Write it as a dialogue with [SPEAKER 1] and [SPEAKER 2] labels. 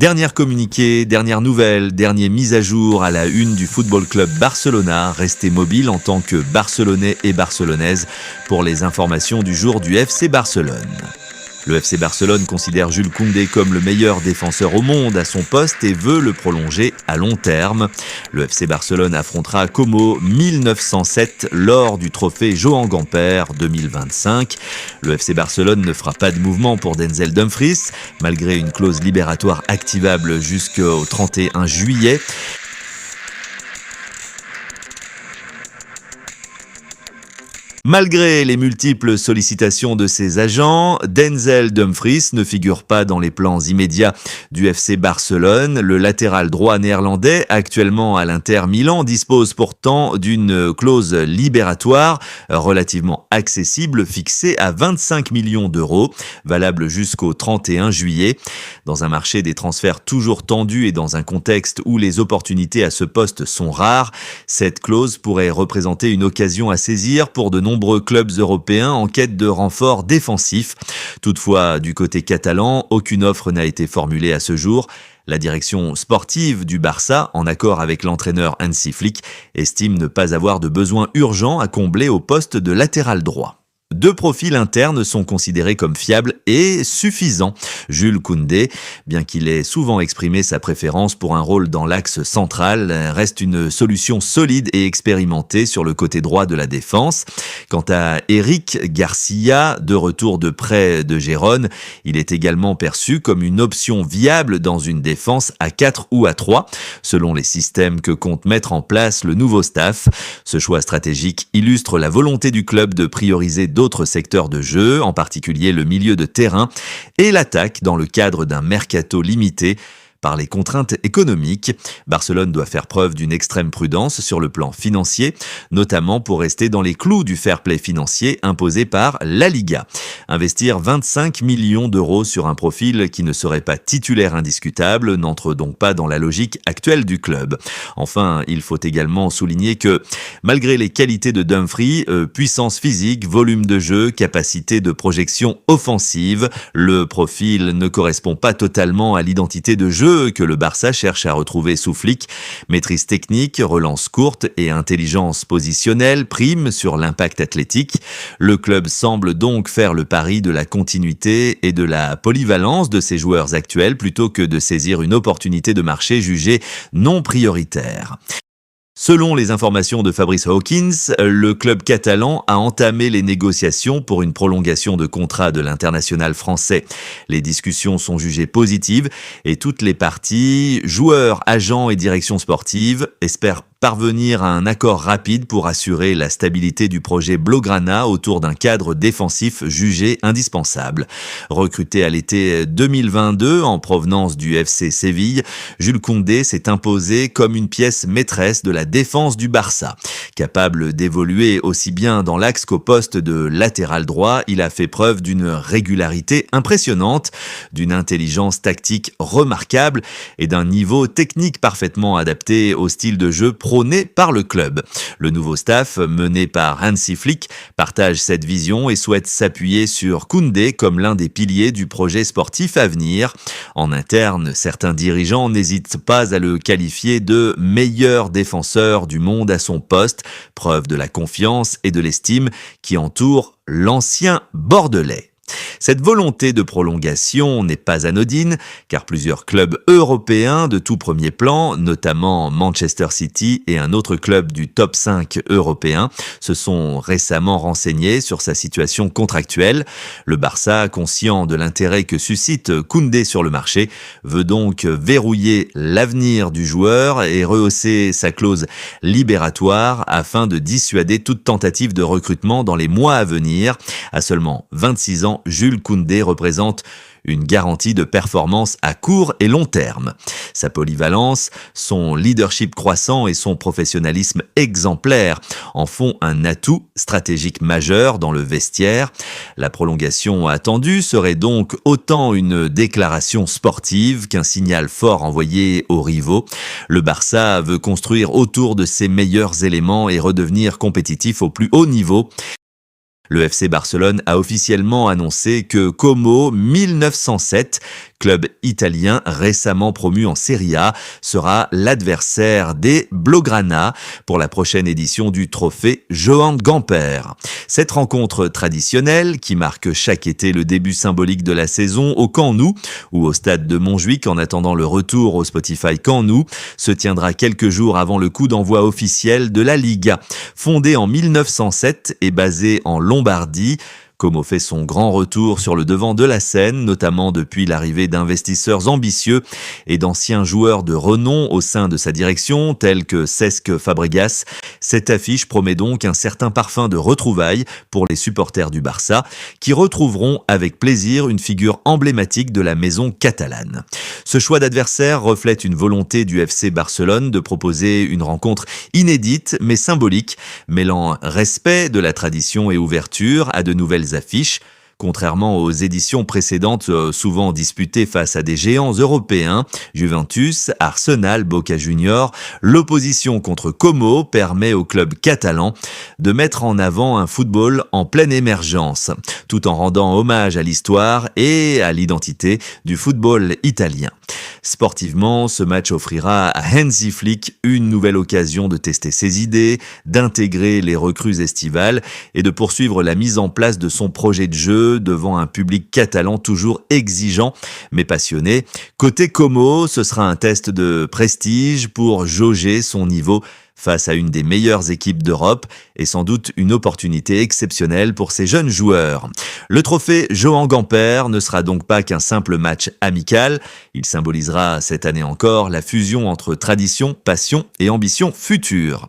[SPEAKER 1] Dernière communiqué, dernière nouvelle, dernière mise à jour à la une du Football Club Barcelona. Restez mobile en tant que Barcelonais et Barcelonaises pour les informations du jour du FC Barcelone. Le FC Barcelone considère Jules Koundé comme le meilleur défenseur au monde à son poste et veut le prolonger à long terme. Le FC Barcelone affrontera Como 1907 lors du trophée Joan Gamper 2025. Le FC Barcelone ne fera pas de mouvement pour Denzel Dumfries, malgré une clause libératoire activable jusqu'au 31 juillet. Malgré les multiples sollicitations de ses agents, Denzel Dumfries ne figure pas dans les plans immédiats du FC Barcelone. Le latéral droit néerlandais, actuellement à l'Inter Milan, dispose pourtant d'une clause libératoire relativement accessible, fixée à 25 millions d'euros, valable jusqu'au 31 juillet. Dans un marché des transferts toujours tendu et dans un contexte où les opportunités à ce poste sont rares, cette clause pourrait représenter une occasion à saisir pour de nombreux clubs européens en quête de renforts défensifs. Toutefois, du côté catalan, aucune offre n'a été formulée à ce jour. La direction sportive du Barça, en accord avec l'entraîneur Hansi Flick, estime ne pas avoir de besoin urgent à combler au poste de latéral droit. Deux profils internes sont considérés comme fiables et suffisants. Jules Koundé, bien qu'il ait souvent exprimé sa préférence pour un rôle dans l'axe central, reste une solution solide et expérimentée sur le côté droit de la défense. Quant à Eric Garcia, de retour de près de Gérone, il est également perçu comme une option viable dans une défense à 4 ou à 3, selon les systèmes que compte mettre en place le nouveau staff. Ce choix stratégique illustre la volonté du club de prioriser d'autres secteurs de jeu, en particulier le milieu de terrain et l'attaque dans le cadre d'un mercato limité par les contraintes économiques. Barcelone doit faire preuve d'une extrême prudence sur le plan financier, notamment pour rester dans les clous du fair play financier imposé par la Liga. Investir 25 millions d'euros sur un profil qui ne serait pas titulaire indiscutable n'entre donc pas dans la logique actuelle du club. Enfin, il faut également souligner que, malgré les qualités de Dumfries, puissance physique, volume de jeu, capacité de projection offensive, le profil ne correspond pas totalement à l'identité de jeu que le Barça cherche à retrouver sous Flick. Maîtrise technique, relance courte et intelligence positionnelle priment sur l'impact athlétique. Le club semble donc faire le pari de la continuité et de la polyvalence de ses joueurs actuels plutôt que de saisir une opportunité de marché jugée non prioritaire. Selon les informations de Fabrice Hawkins, le club catalan a entamé les négociations pour une prolongation de contrat de l'international français. Les discussions sont jugées positives et toutes les parties, joueurs, agents et direction sportive, espèrent parvenir à un accord rapide pour assurer la stabilité du projet Blaugrana autour d'un cadre défensif jugé indispensable. Recruté à l'été 2022 en provenance du FC Séville, Jules Koundé s'est imposé comme une pièce maîtresse de la défense du Barça. Capable d'évoluer aussi bien dans l'axe qu'au poste de latéral droit, il a fait preuve d'une régularité impressionnante, d'une intelligence tactique remarquable et d'un niveau technique parfaitement adapté au style de jeu prôné par le club. Le nouveau staff, mené par Hansi Flick, partage cette vision et souhaite s'appuyer sur Koundé comme l'un des piliers du projet sportif à venir. En interne, certains dirigeants n'hésitent pas à le qualifier de meilleur défenseur du monde à son poste, preuve de la confiance et de l'estime qui entourent l'ancien Bordelais. Cette volonté de prolongation n'est pas anodine, car plusieurs clubs européens de tout premier plan, notamment Manchester City et un autre club du top 5 européen, se sont récemment renseignés sur sa situation contractuelle. Le Barça, conscient de l'intérêt que suscite Koundé sur le marché, veut donc verrouiller l'avenir du joueur et rehausser sa clause libératoire afin de dissuader toute tentative de recrutement dans les mois à venir. À seulement 26 ans, Jules Koundé représente une garantie de performance à court et long terme. Sa polyvalence, son leadership croissant et son professionnalisme exemplaire en font un atout stratégique majeur dans le vestiaire. La prolongation attendue serait donc autant une déclaration sportive qu'un signal fort envoyé aux rivaux. Le Barça veut construire autour de ses meilleurs éléments et redevenir compétitif au plus haut niveau. Le FC Barcelone a officiellement annoncé que Como 1907, club italien récemment promu en Serie A, sera l'adversaire des Blaugrana pour la prochaine édition du trophée Johan Gamper. Cette rencontre traditionnelle, qui marque chaque été le début symbolique de la saison au Camp Nou ou au stade de Montjuic en attendant le retour au Spotify Camp Nou, se tiendra quelques jours avant le coup d'envoi officiel de la Liga. Fondée en 1907 et basée en Lombardie, Como fait son grand retour sur le devant de la scène, notamment depuis l'arrivée d'investisseurs ambitieux et d'anciens joueurs de renom au sein de sa direction, tels que Cesc Fabregas. Cette affiche promet donc un certain parfum de retrouvailles pour les supporters du Barça, qui retrouveront avec plaisir une figure emblématique de la maison catalane. Ce choix d'adversaire reflète une volonté du FC Barcelone de proposer une rencontre inédite mais symbolique, mêlant respect de la tradition et ouverture à de nouvelles affiches. Contrairement aux éditions précédentes souvent disputées face à des géants européens, Juventus, Arsenal, Boca Juniors, l'opposition contre Como permet au club catalan de mettre en avant un football en pleine émergence, tout en rendant hommage à l'histoire et à l'identité du football italien. Sportivement, ce match offrira à Hansi Flick une nouvelle occasion de tester ses idées, d'intégrer les recrues estivales et de poursuivre la mise en place de son projet de jeu devant un public catalan toujours exigeant mais passionné. Côté Como, ce sera un test de prestige pour jauger son niveau face à une des meilleures équipes d'Europe et sans doute une opportunité exceptionnelle pour ces jeunes joueurs. Le trophée Johan Gamper ne sera donc pas qu'un simple match amical, il symbolisera cette année encore la fusion entre tradition, passion et ambition future.